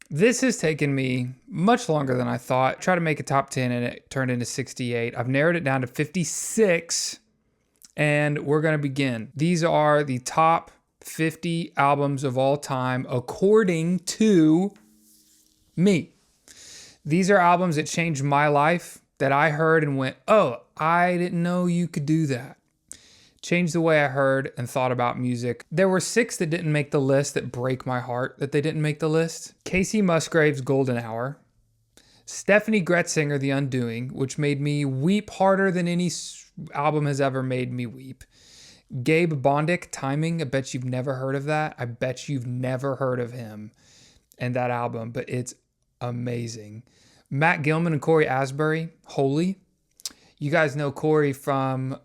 This has taken me much longer than I thought. I tried to make a top 10 and it turned into 68. I've narrowed it down to 56 and we're going to begin. These are the top 50 albums of all time according to me. These are albums that changed my life that I heard and went, oh, I didn't know you could do that. Changed the way I heard and thought about music. There were 6 that didn't make the list that break my heart that they didn't make the list. Casey Musgrave's Golden Hour. Stephanie Gretzinger, The Undoing, which made me weep harder than any album has ever made me weep. Gabe Bondic, Timing. I bet you've never heard of that. I bet you've never heard of him and that album, but it's amazing. Matt Gilman and Corey Asbury, Holy. You guys know Corey from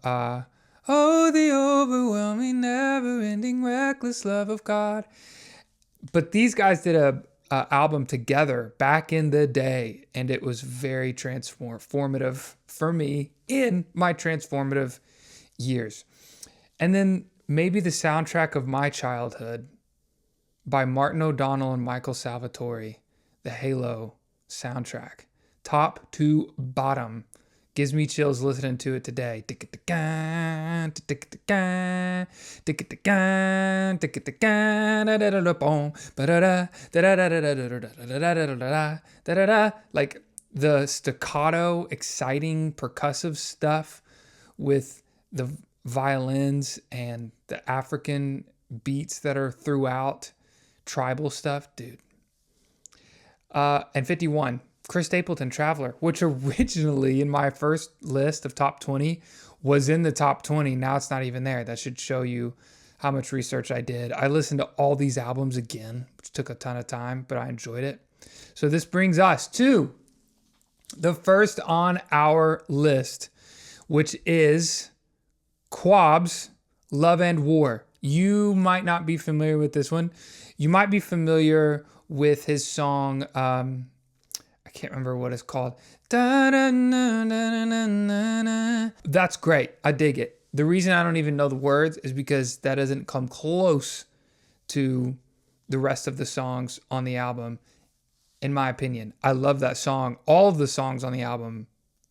Oh, the overwhelming, never-ending, reckless love of God. But these guys did a album together back in the day, and it was very transformative for me in my transformative years. And then maybe the soundtrack of my childhood by Martin O'Donnell and Michael Salvatore, the Halo soundtrack, top to bottom. Gives me chills listening to it today. Like the staccato, exciting, percussive stuff with the violins and the African beats that are throughout, tribal stuff, dude. And 51. Chris Stapleton, Traveler, which originally in my first list of top 20 was in the top 20. Now it's not even there. That should show you how much research I did. I listened to all these albums again, which took a ton of time, but I enjoyed it. So this brings us to the first on our list, which is Quab's Love and War. You might not be familiar with this one. You might be familiar with his song, I can't remember what it's called. That's great. I dig it. The reason I don't even know the words is because that doesn't come close to the rest of the songs on the album, in my opinion. I love that song. All of the songs on the album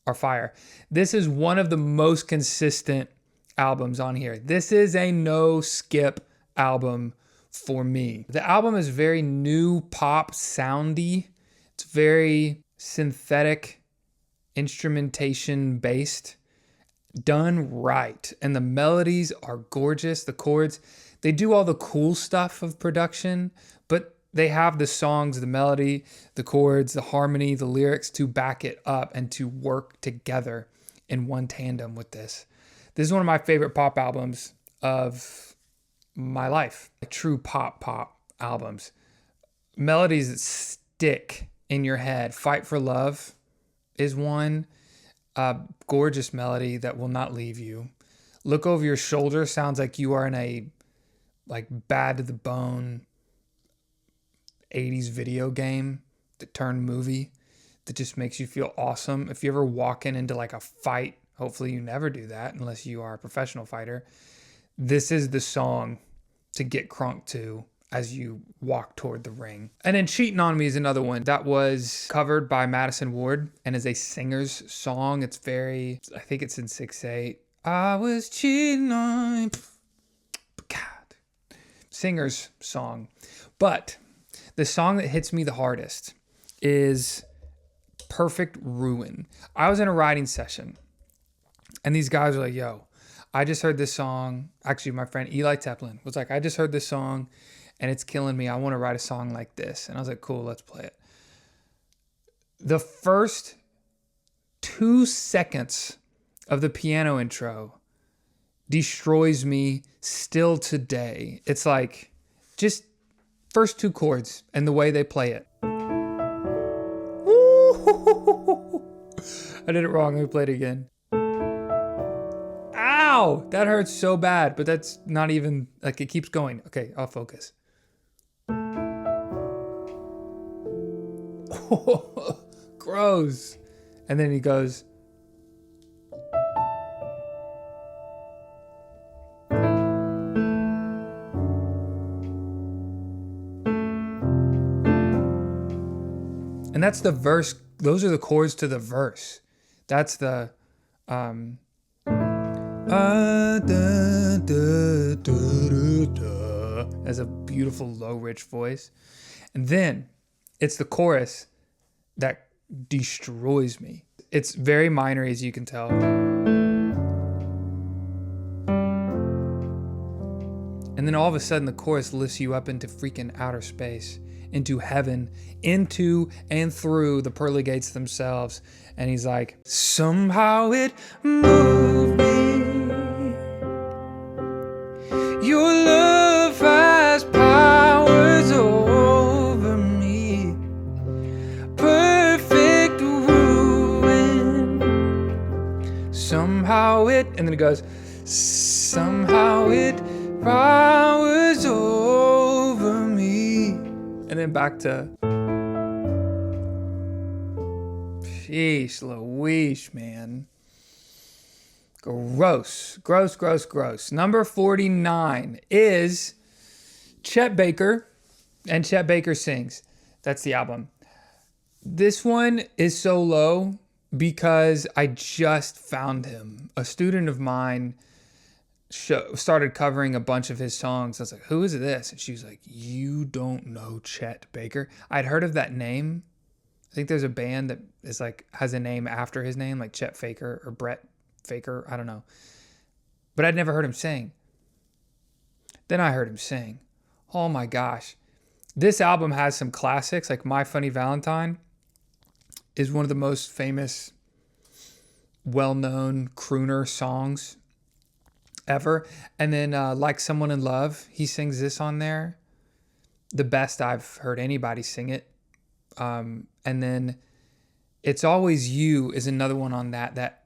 are fire. This is one of the most consistent albums on here. This is a no skip album for me. The album is very new pop soundy. It's very synthetic, instrumentation based, done right. And the melodies are gorgeous. The chords, they do all the cool stuff of production, but they have the songs, the melody, the chords, the harmony, the lyrics to back it up and to work together in one tandem with this. This is one of my favorite pop albums of my life. True pop albums. Melodies that stick in your head. Fight for Love is one. Gorgeous melody that will not leave you. Look Over Your Shoulder sounds like you are in a bad to the bone 80s video game that turned movie that just makes you feel awesome. If you're ever walking into like a fight, hopefully you never do that unless you are a professional fighter. This is the song to get crunk to as you walk toward the ring. And then Cheating on Me is another one that was covered by Madison Ward and is a singer's song. It's very, I think it's in 6/8. I was cheating on me. God. Singer's song. But the song that hits me the hardest is Perfect Ruin. I was in a writing session and these guys were like, yo, I just heard this song. Actually, my friend Eli Teplin was like, I just heard this song and it's killing me. I want to write a song like this. And I was like, cool, let's play it. The first 2 seconds of the piano intro destroys me still today. It's like just first 2 chords and the way they play it. I did it wrong. Let me play it again. Ow! That hurts so bad, but that's not even, like, it keeps going. Okay, I'll focus. Gross. And then he goes, And that's the verse. Those are the chords to the verse. That's the as a beautiful low rich voice. And then it's the chorus that destroys me. It's very minor, as you can tell. And then all of a sudden the chorus lifts you up into freaking outer space, into heaven, into and through the pearly gates themselves. And he's like, somehow it moved me. Your love has powers over me. Perfect ruin. Somehow it, and then it goes, somehow it powers over me. And then back to, sheesh Louise, man. Gross. Number 49 is Chet Baker, and Chet Baker Sings. That's the album. This one is so low because I just found him. A student of mine started covering a bunch of his songs. I was like, who is this? And she was like, you don't know Chet Baker? I'd heard of that name. I think there's a band that is like has a name after his name, like Chet Faker or Brett Faker. I don't know. But I'd never heard him sing. Then I heard him sing. Oh my gosh. This album has some classics, like My Funny Valentine is one of the most famous, well-known crooner songs ever. And then Like Someone in Love, he sings this on there. The best I've heard anybody sing it. And then It's Always You is another one on that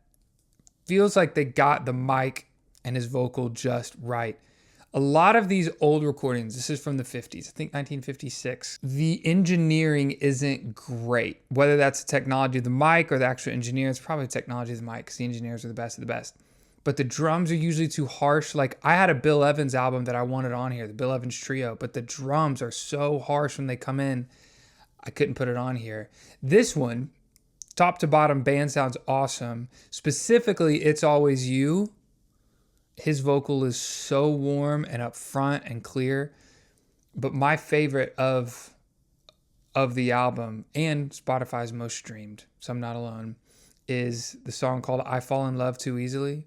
feels like they got the mic and his vocal just right. A lot of these old recordings, this is from the 50s, I think 1956, the engineering isn't great. Whether that's the technology of the mic or the actual engineer, it's probably the technology of the mic because the engineers are the best of the best. But the drums are usually too harsh. Like I had a Bill Evans album that I wanted on here, the Bill Evans Trio, but the drums are so harsh when they come in, I couldn't put it on here. This one, top to bottom, band sounds awesome. Specifically, It's Always You. His vocal is so warm and upfront and clear. But my favorite of the album and Spotify's most streamed, so I'm not alone, is the song called I Fall in Love Too Easily.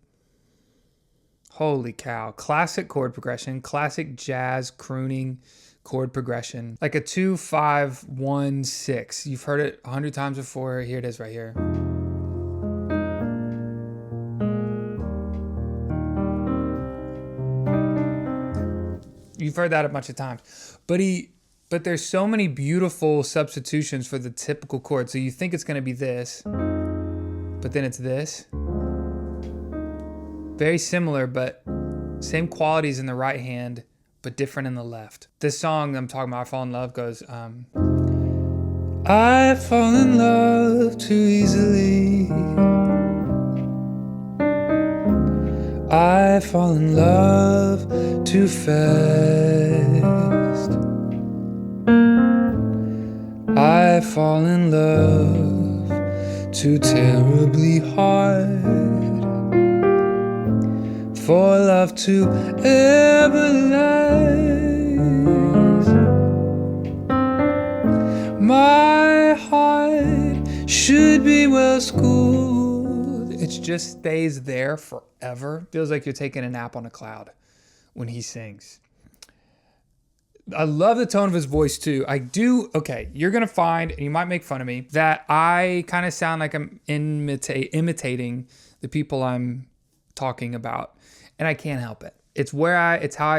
Holy cow. Classic chord progression, classic jazz crooning chord progression. Like a 2-5-1-6. You've heard it 100 times before. Here it is right here. You've heard that a bunch of times. But there's so many beautiful substitutions for the typical chord. So you think it's going to be this, but then it's this. Very similar, but same qualities in the right hand, but different in the left. This song I'm talking about, I Fall in Love, goes, I fall in love too easily. I fall in love too fast. I fall in love too terribly hard for love to ever last. My heart should be well schooled. It just stays there forever. Feels like you're taking a nap on a cloud when he sings. I love the tone of his voice too. I do. Okay, you're going to find, and you might make fun of me, that I kind of sound like I'm imitating the people I'm talking about. And I can't help it. It's how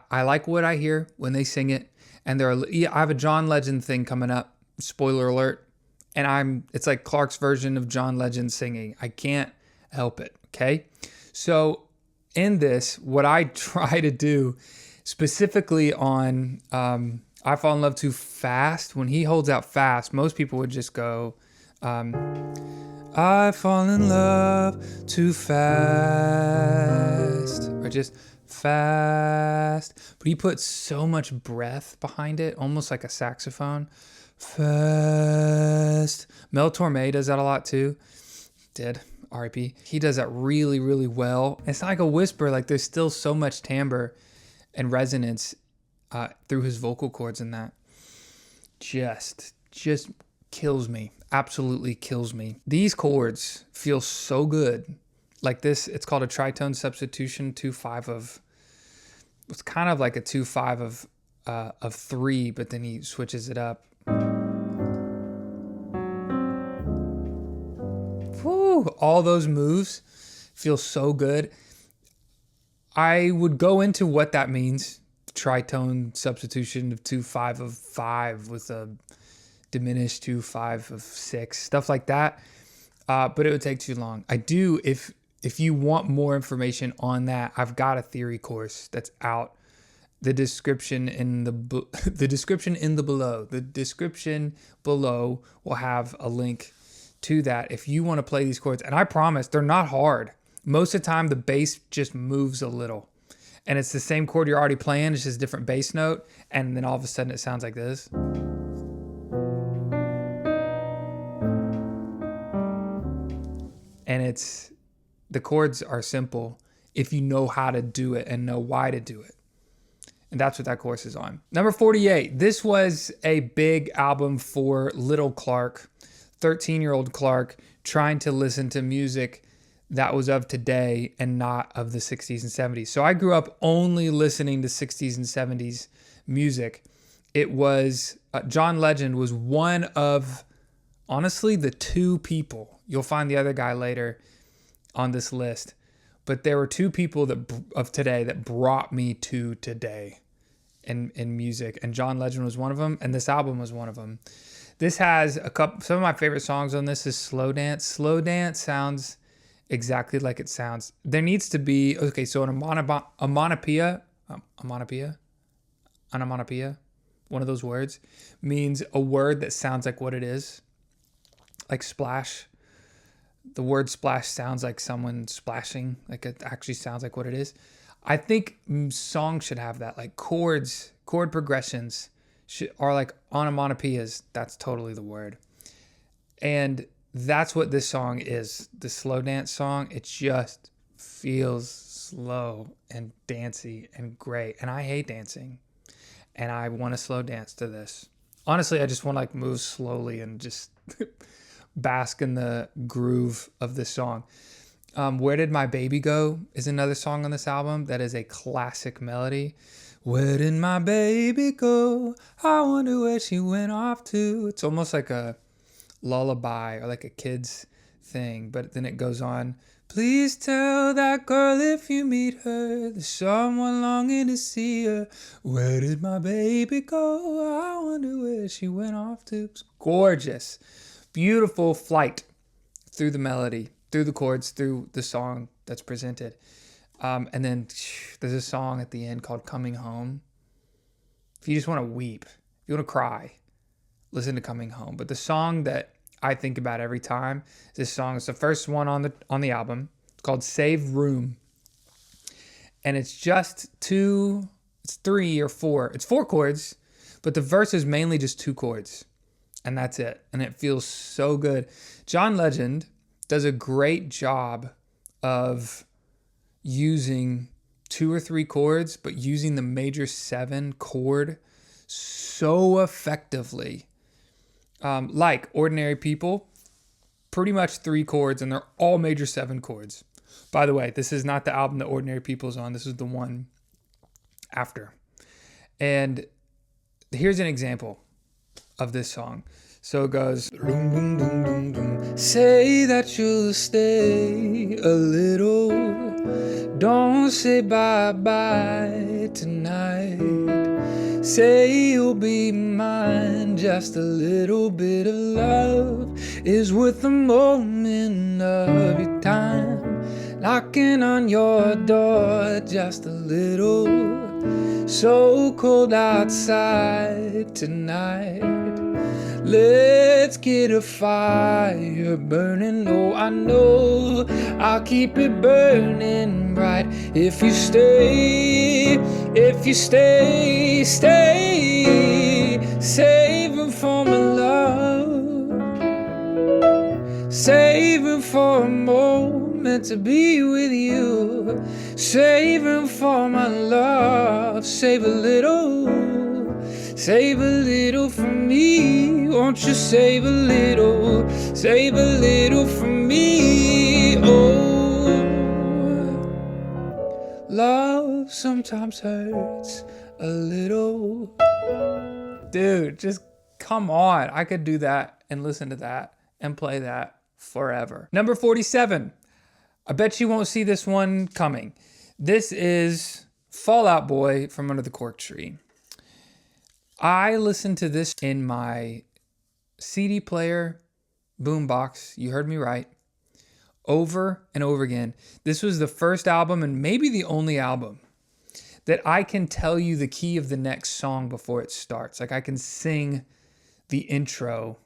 I like what I hear when they sing it. And I have a John Legend thing coming up. Spoiler alert. And it's like Clark's version of John Legend singing. I can't help it. Okay. So in this, what I try to do specifically on I Fall in Love Too Fast, when he holds out fast, most people would just go, I fall in love too fast, or just fast. But he puts so much breath behind it, almost like a saxophone. Fast. Mel Torme does that a lot too. Did. R.I.P. He does that really, really well. It's not like a whisper. Like there's still so much timbre and resonance through his vocal cords in that. Just kills me. Absolutely kills me. These chords feel so good. Like this, it's called a tritone substitution 2/5 of. It's kind of like a 2/5 of 3, but then he switches it up. Whew, all those moves feel so good. I would go into what that means. Tritone substitution of 2/5 of 5 with a diminished 2/5 of 6, stuff like that. But it would take too long. I do, if you want more information on that, I've got a theory course that's out. The description in the description below will have a link to that if you want to play these chords. And I promise they're not hard. Most of the time the bass just moves a little. And it's the same chord you're already playing, it's just a different bass note, and then all of a sudden it sounds like this. And the chords are simple if you know how to do it and know why to do it. And that's what that course is on. Number 48. This was a big album for little Clark, 13-year-old Clark, trying to listen to music that was of today and not of the 60s and 70s. So I grew up only listening to 60s and 70s music. It was, John Legend was one of, honestly, the 2 people. You'll find the other guy later on this list. But there were 2 people of today that brought me to today in music. And John Legend was one of them. And this album was one of them. This has some of my favorite songs on this is Slow Dance. Slow Dance sounds exactly like it sounds. There needs to be, okay, so an onomatopoeia, one of those words, means a word that sounds like what it is. Like splash. The word splash sounds like someone splashing, like it actually sounds like what it is. I think songs should have that, like chord progressions are like onomatopoeias. That's totally the word. And that's what this song is. The Slow Dance song, it just feels slow and dancey and great. And I hate dancing. And I want to slow dance to this. Honestly, I just want to like move slowly and just bask in the groove of this song. Where Did My Baby Go is another song on this album that is a classic melody. Where did my baby go? I wonder where she went off to. It's almost like a lullaby or like a kid's thing, but then it goes on. Please tell that girl if you meet her, there's someone longing to see her. Where did my baby go? I wonder where she went off to. It's gorgeous. Beautiful flight through the melody, through the chords, through the song that's presented. And then there's a song at the end called Coming Home. If you just want to weep, if you want to cry, listen to Coming Home. But the song that I think about every time is this song. It's the first one on the album. It's called Save Room. And it's just 3 or 4. It's 4 chords, but the verse is mainly just 2 chords. And that's it. And it feels so good. John Legend does a great job of using 2 or 3 chords, but using the major 7 chord so effectively. Like Ordinary People, pretty much 3 chords, and they're all major 7 chords. By the way, this is not the album that Ordinary People's on. This is the one after. And here's an example of this song. So it goes, say that you'll stay a little, don't say bye-bye tonight, say you'll be mine, just a little bit of love is worth a moment of your time, knocking on your door, just a little, so cold outside tonight. Let's get a fire burning. Oh, I know I'll keep it burning bright. If you stay, stay, saving for my love. Saving for a moment to be with you. Saving for my love. Save a little for me. Won't you save a little for me? Oh, love sometimes hurts a little. Dude, just come on. I could do that and listen to that and play that forever. Number 47. I bet you won't see this one coming. This is Fall Out Boy from Under the Cork Tree. I listened to this in my CD player boombox. You heard me right. Over and over again. This was the first album and maybe the only album that I can tell you the key of the next song before it starts. Like I can sing the intro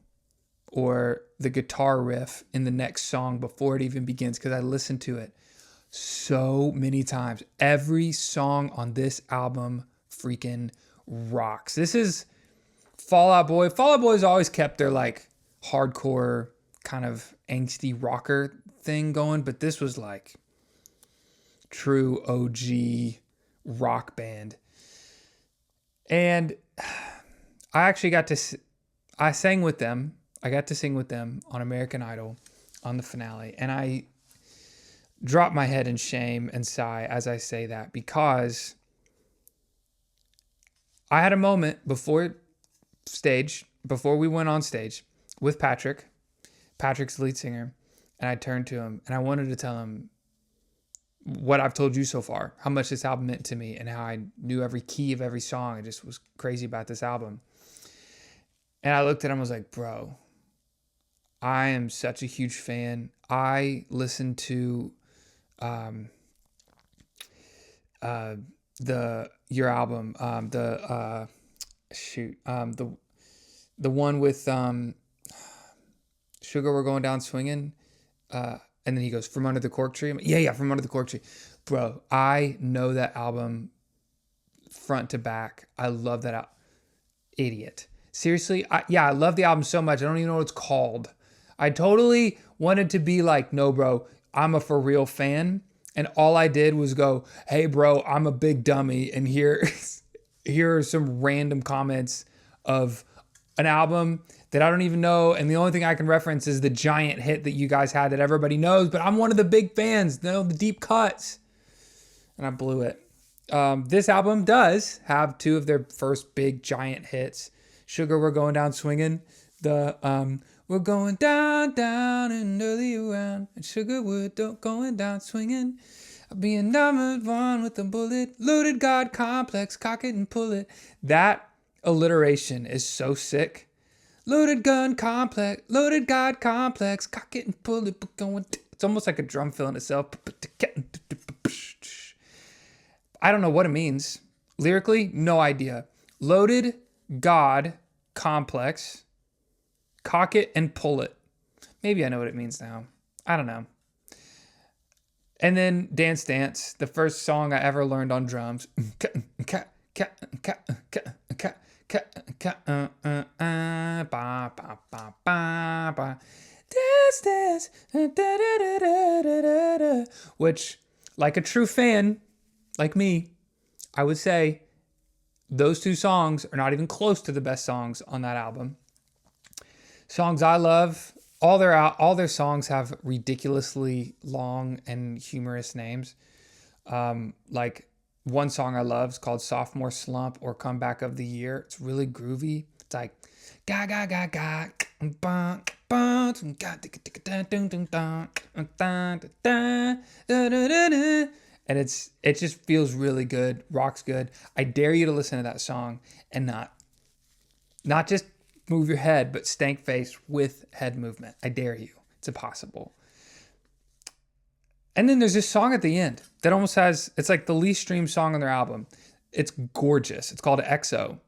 or the guitar riff in the next song before it even begins because I listened to it so many times. Every song on this album freaking rocks. This is Fall Out Boy. Fall Out Boy's always kept their like hardcore kind of angsty rocker thing going, but this was like true OG rock band. And I actually I sang with them. I got to sing with them on American Idol on the finale. And I drop my head in shame and sigh as I say that because I had a moment before we went on stage with Patrick's the lead singer, and I turned to him and I wanted to tell him what I've told you so far, how much this album meant to me and how I knew every key of every song. I just was crazy about this album. And I looked at him, I was like, bro, I am such a huge fan. I listened to your album, the one with Sugar We're Going Down Swinging, and then he goes, From Under the Cork Tree. Yeah, From Under the Cork Tree. Bro, I know that album front to back. I love that Idiot. Seriously, I love the album so much. I don't even know what it's called. I totally wanted to be like, no, bro, I'm a for real fan. And all I did was go, hey, bro, I'm a big dummy. And here are some random comments of an album that I don't even know. And the only thing I can reference is the giant hit that you guys had that everybody knows. But I'm one of the big fans, the deep cuts. And I blew it. This album does have two of their first big giant hits. Sugar, We're Going Down Swinging. We're going down, down and early around. And sugar, we're going down swinging. Being number one with the bullet. Loaded God complex, cock it and pull it. That alliteration is so sick. Loaded God complex, cock it and pull it. It's almost like a drum fill in itself. I don't know what it means. Lyrically, no idea. Loaded God complex. Cock it and pull it. Maybe I know what it means now. I don't know. And then Dance Dance, the first song I ever learned on drums. Dance Dance. Which, like a true fan, like me, I would say those two songs are not even close to the best songs on that album. Songs I love, all their songs have ridiculously long and humorous names. Like one song I love is called Sophomore Slump or Comeback of the Year. It's really groovy. It's like ga ga ga ga and it just feels really good, rocks good. I dare you to listen to that song and not just move your head, but stank face with head movement. I dare you. It's impossible. And then there's this song at the end that almost it's like the least streamed song on their album. It's gorgeous. It's called EXO.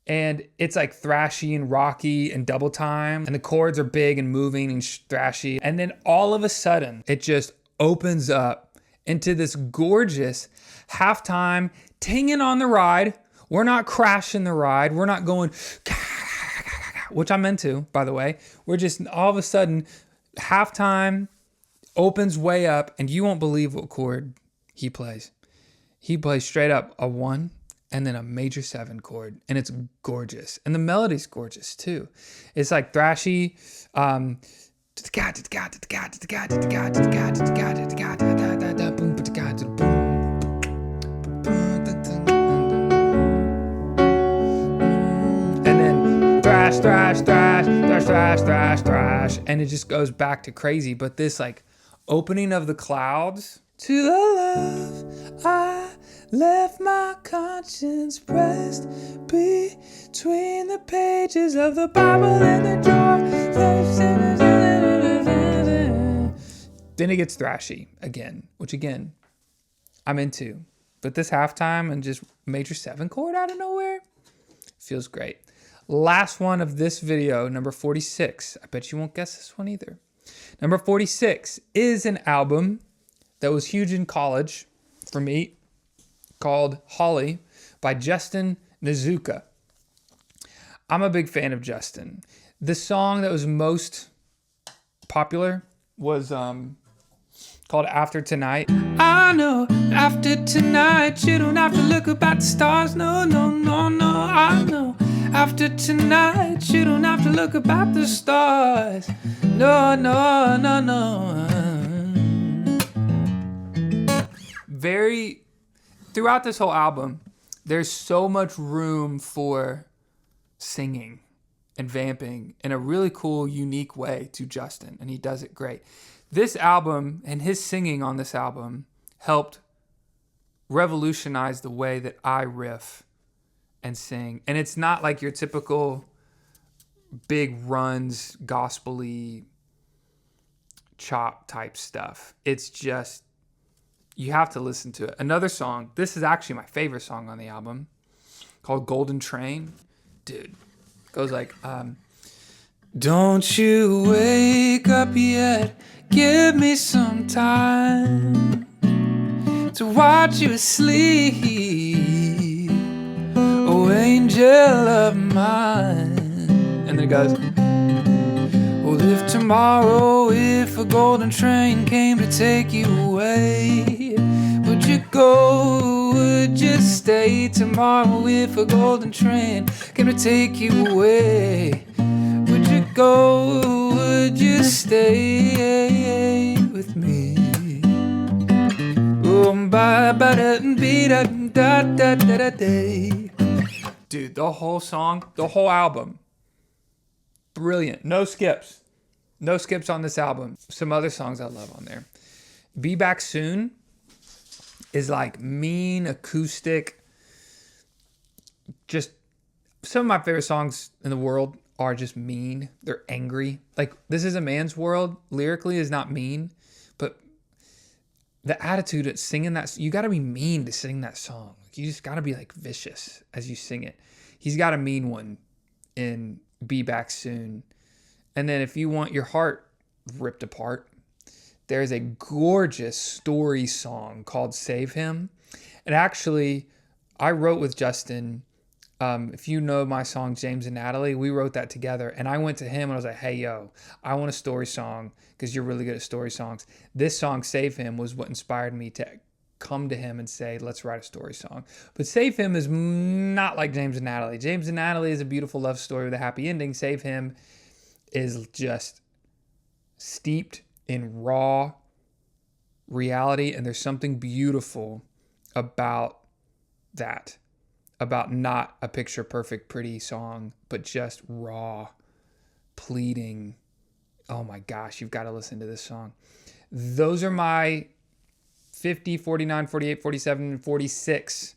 And it's like thrashy and rocky and double time. And the chords are big and moving and thrashy. And then all of a sudden, it just opens up into this gorgeous halftime tinging on the ride. We're not crashing the ride. We're not going, which I'm into, by the way. We're just all of a sudden Halftime opens way up, and you won't believe what chord he plays. He plays straight up a 1 and then a major 7 chord, and it's gorgeous. And the melody's gorgeous too. It's like thrashy. And then thrash, thrash, thrash, thrash, thrash, thrash, thrash, and it just goes back to crazy. But this like opening of the clouds to the love I left my conscience pressed between the pages of the Bible and the drawer. Then it gets thrashy again, which again, I'm into. But this halftime and just major 7 chord out of nowhere feels great. Last one of this video, number 46. I bet you won't guess this one either. Number 46 is an album that was huge in college for me called Holly by Justin Nizuka. I'm a big fan of Justin. The song that was most popular was called After Tonight. I know after tonight you don't have to look up at the stars. No, no, no, no. I know after tonight you don't have to look up at the stars. No, no, no, no. Throughout this whole album, there's so much room for singing and vamping in a really cool, unique way to Justin, and he does it great. This album and his singing on this album helped revolutionize the way that I riff and sing. And it's not like your typical big runs, gospel-y, chop type stuff. It's just, you have to listen to it. Another song, this is actually my favorite song on the album, called Golden Train. Dude, goes like, don't you wake up yet, give me some time to watch you sleep, oh angel of mine. And then it goes, well, if tomorrow, if a golden train came to take you away, would you go, would you stay? Tomorrow, if a golden train came to take you away, would you go, would you stay with me? Dude, the whole song, the whole album, brilliant. No skips. No skips on this album. Some other songs I love on there. Be Back Soon is like mean, acoustic. Just some of my favorite songs in the world are just mean. They're angry. Like, This Is a Man's World lyrically is not mean, but the attitude of singing that, you got to be mean to sing that song. You just got to be like vicious as you sing it. He's got a mean one in Be Back Soon. And then if you want your heart ripped apart, there's a gorgeous story song called Save Him. And actually, I wrote with Justin. If you know my song, James and Natalie, we wrote that together. And I went to him and I was like, hey, yo, I want a story song because you're really good at story songs. This song, Save Him, was what inspired me to come to him and say, let's write a story song. But Save Him is not like James and Natalie. James and Natalie is a beautiful love story with a happy ending. Save Him is just steeped in raw reality. And there's something beautiful about that. About not a picture perfect, pretty song, but just raw, pleading. Oh my gosh, you've got to listen to this song. Those are my 50, 49, 48, 47, and 46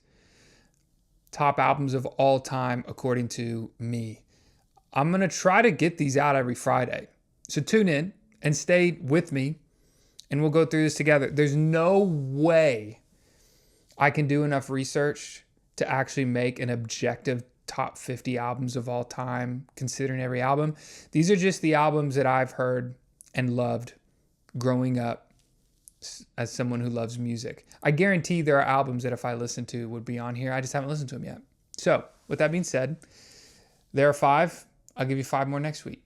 top albums of all time, according to me. I'm going to try to get these out every Friday. So tune in and stay with me, and we'll go through this together. There's no way I can do enough research to actually make an objective top 50 albums of all time, considering every album. These are just the albums that I've heard and loved growing up as someone who loves music. I guarantee there are albums that if I listened to would be on here. I just haven't listened to them yet. So with that being said, there are 5. I'll give you 5 more next week.